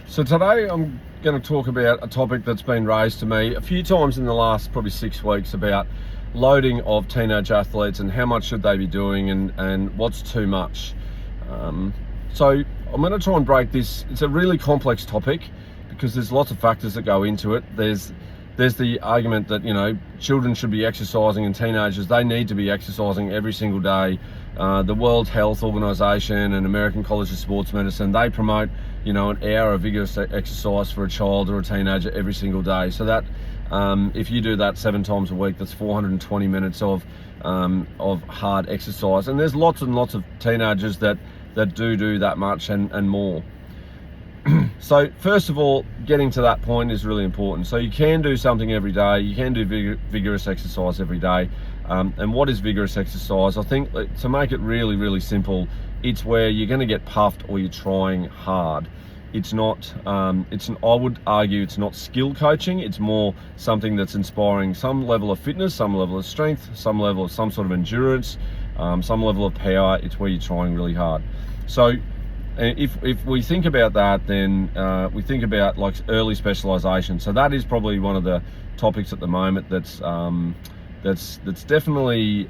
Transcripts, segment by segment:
So today I'm going to talk about a topic that's been raised to me a few times in the last probably 6 weeks about loading of teenage athletes and how much should they be doing and what's too much. So I'm going to try and break this. It's a really complex topic because there's lots of factors that go into it. There's the argument that, children should be exercising and teenagers, they need to be exercising every single day. The World Health Organization and American College of Sports Medicine, they promote, an hour of vigorous exercise for a child or a teenager every single day. So that, if you do that 7 times a week, that's 420 minutes of hard exercise. And there's lots and lots of teenagers that do that much and more. So first of all, getting to that point is really important. So you can do something every day. You can do vigorous exercise every day. And what is vigorous exercise? I think to make it really, really simple, it's where you're going to get puffed or you're trying hard. It's not, I would argue it's not skill coaching. It's more something that's inspiring some level of fitness, some level of strength, some level of some sort of endurance, some level of power. It's where you're trying really hard. So if we think about that, then we think about like early specialization. So that is probably one of the topics at the moment that's definitely,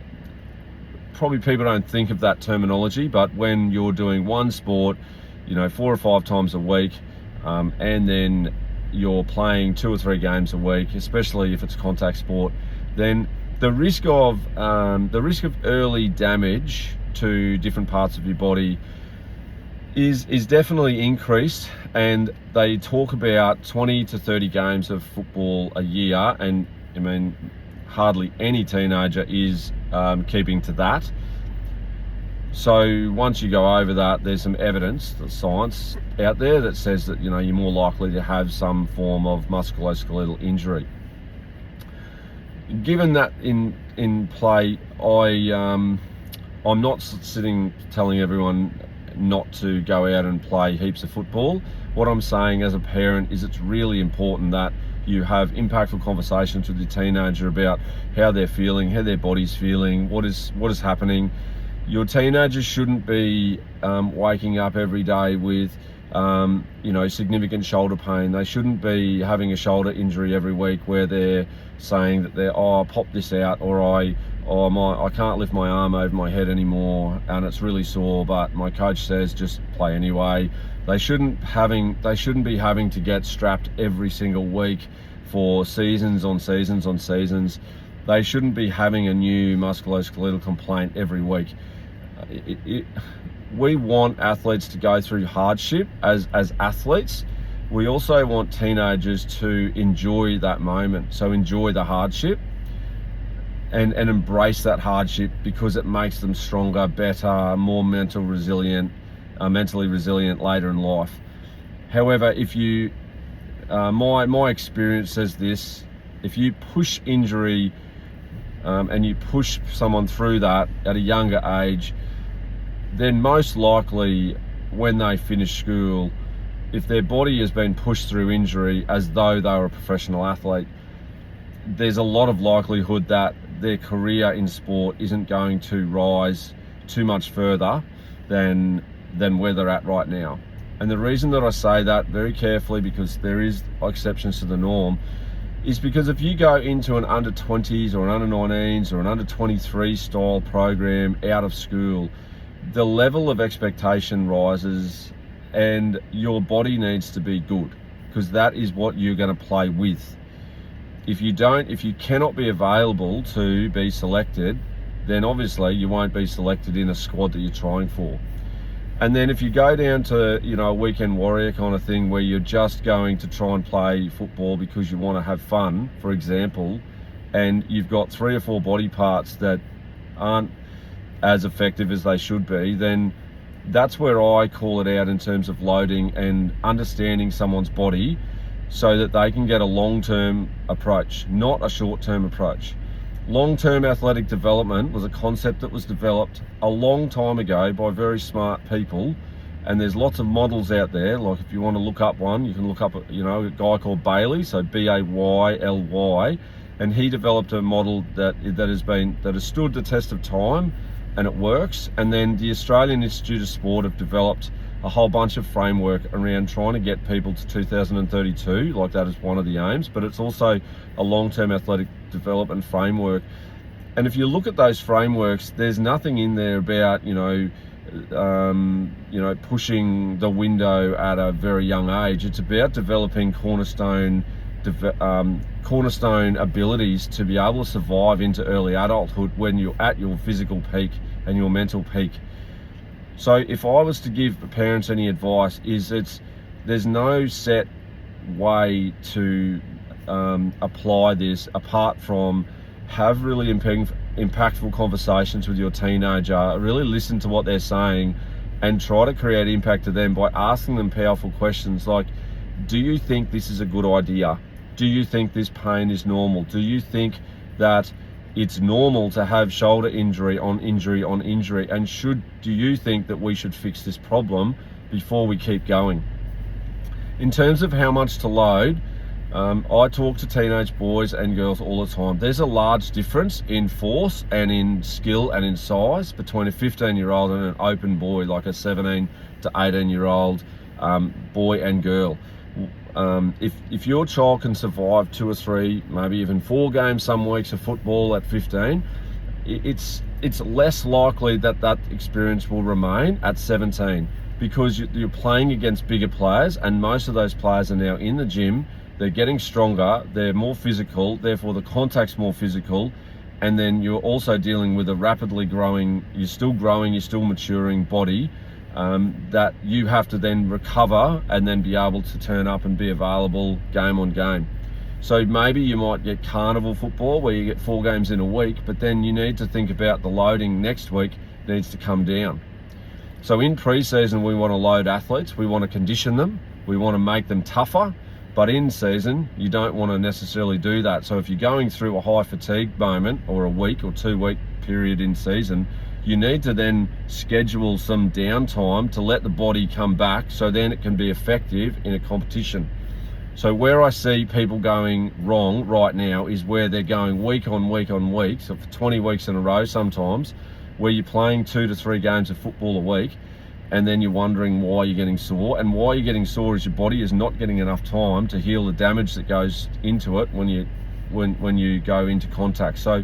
probably people don't think of that terminology, but when you're doing one sport, 4 or 5 times a week, and then you're playing 2 or 3 games a week, especially if it's contact sport, then the risk of early damage to different parts of your body is definitely increased. And they talk about 20 to 30 games of football a year, and hardly any teenager is keeping to that. So once you go over that, there's some evidence, the science out there that says that you're more likely to have some form of musculoskeletal injury. Given that in play, I'm not sitting telling everyone not to go out and play heaps of football. What I'm saying as a parent is it's really important that you have impactful conversations with your teenager about how they're feeling, how their body's feeling, what is happening. Your teenagers shouldn't be waking up every day with significant shoulder pain. They shouldn't be having a shoulder injury every week where they're saying that I pop this out, or I can't lift my arm over my head anymore and it's really sore, but my coach says just play anyway. They shouldn't be having to get strapped every single week for seasons on seasons on seasons. They shouldn't be having a new musculoskeletal complaint every week. We want athletes to go through hardship as athletes. We also want teenagers to enjoy that moment. So enjoy the hardship and embrace that hardship, because it makes them stronger, better, more mentally resilient later in life. However, if you, my experience says this: if you push injury and you push someone through that at a younger age, then most likely when they finish school, if their body has been pushed through injury as though they were a professional athlete, there's a lot of likelihood that their career in sport isn't going to rise too much further than where they're at right now. And the reason that I say that very carefully, because there is exceptions to the norm, is because if you go into an under 20s or an under 19s or an under 23 style program out of school, the level of expectation rises and your body needs to be good, because that is what you're going to play with. If you cannot be available to be selected, then obviously you won't be selected in a squad that you're trying for. And then if you go down to, a weekend warrior kind of thing where you're just going to try and play football because you want to have fun, for example, and you've got 3 or 4 body parts that aren't as effective as they should be, then that's where I call it out in terms of loading and understanding someone's body so that they can get a long-term approach, not a short-term approach. Long-term athletic development was a concept that was developed a long time ago by very smart people, and there's lots of models out there. Like if you want to look up one, you can look up a guy called Bailey, so Bayly, and he developed a model that has stood the test of time, and it works. And then the Australian Institute of Sport have developed a whole bunch of framework around trying to get people to 2032, like that is one of the aims, but it's also a long-term athletic development framework. And if you look at those frameworks, there's nothing in there about, pushing the window at a very young age. It's about developing cornerstone abilities to be able to survive into early adulthood when you're at your physical peak and your mental peak. So if I was to give parents any advice, there's no set way to apply this apart from have really impactful conversations with your teenager, really listen to what they're saying, and try to create impact to them by asking them powerful questions like, do you think this is a good idea? Do you think this pain is normal? Do you think that it's normal to have shoulder injury on injury on injury? And do you think that we should fix this problem before we keep going? In terms of how much to load, I talk to teenage boys and girls all the time. There's a large difference in force and in skill and in size between a 15-year-old and an open boy, like a 17 to 18-year-old boy and girl. If your child can survive 2 or 3, maybe even 4 games some weeks of football at 15, it's less likely that experience will remain at 17, because you're playing against bigger players, and most of those players are now in the gym. They're getting stronger, they're more physical, therefore the contact's more physical, and then you're also dealing with a rapidly growing, you're still maturing body that you have to then recover and then be able to turn up and be available game on game. So maybe you might get carnival football where you get 4 games in a week, but then you need to think about the loading next week needs to come down. So in pre-season, we want to load athletes, we want to condition them, we want to make them tougher, but in season, you don't want to necessarily do that. So if you're going through a high fatigue moment or a week or 2 week period in season, you need to then schedule some downtime to let the body come back so then it can be effective in a competition. So where I see people going wrong right now is where they're going week on week on week, so for 20 weeks in a row sometimes, where you're playing 2 to 3 games of football a week, and then you're wondering why you're getting sore. And why you're getting sore is your body is not getting enough time to heal the damage that goes into it when you go into contact. So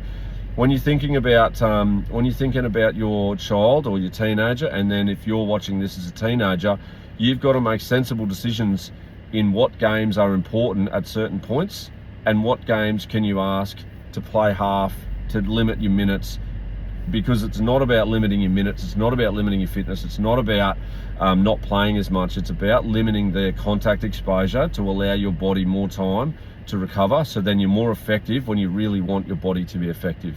when you're thinking about your child or your teenager, and then if you're watching this as a teenager, you've got to make sensible decisions in what games are important at certain points and what games can you ask to play half, to limit your minutes. Because it's not about limiting your minutes, it's not about limiting your fitness, it's not about not playing as much, it's about limiting the contact exposure to allow your body more time to recover, so then you're more effective when you really want your body to be effective.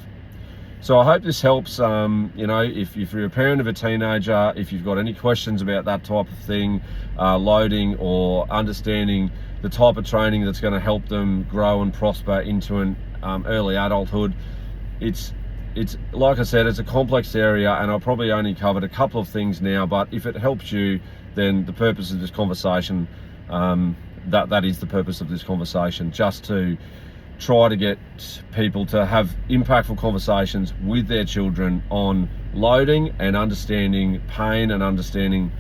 So I hope this helps. If you're a parent of a teenager, if you've got any questions about that type of thing, loading or understanding the type of training that's going to help them grow and prosper into an early adulthood, it's like I said, it's a complex area, and I've probably only covered a couple of things now, but if it helps you, then the purpose of this conversation, that is the purpose of this conversation, just to try to get people to have impactful conversations with their children on loading and understanding pain and understanding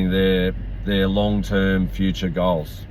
their long-term future goals.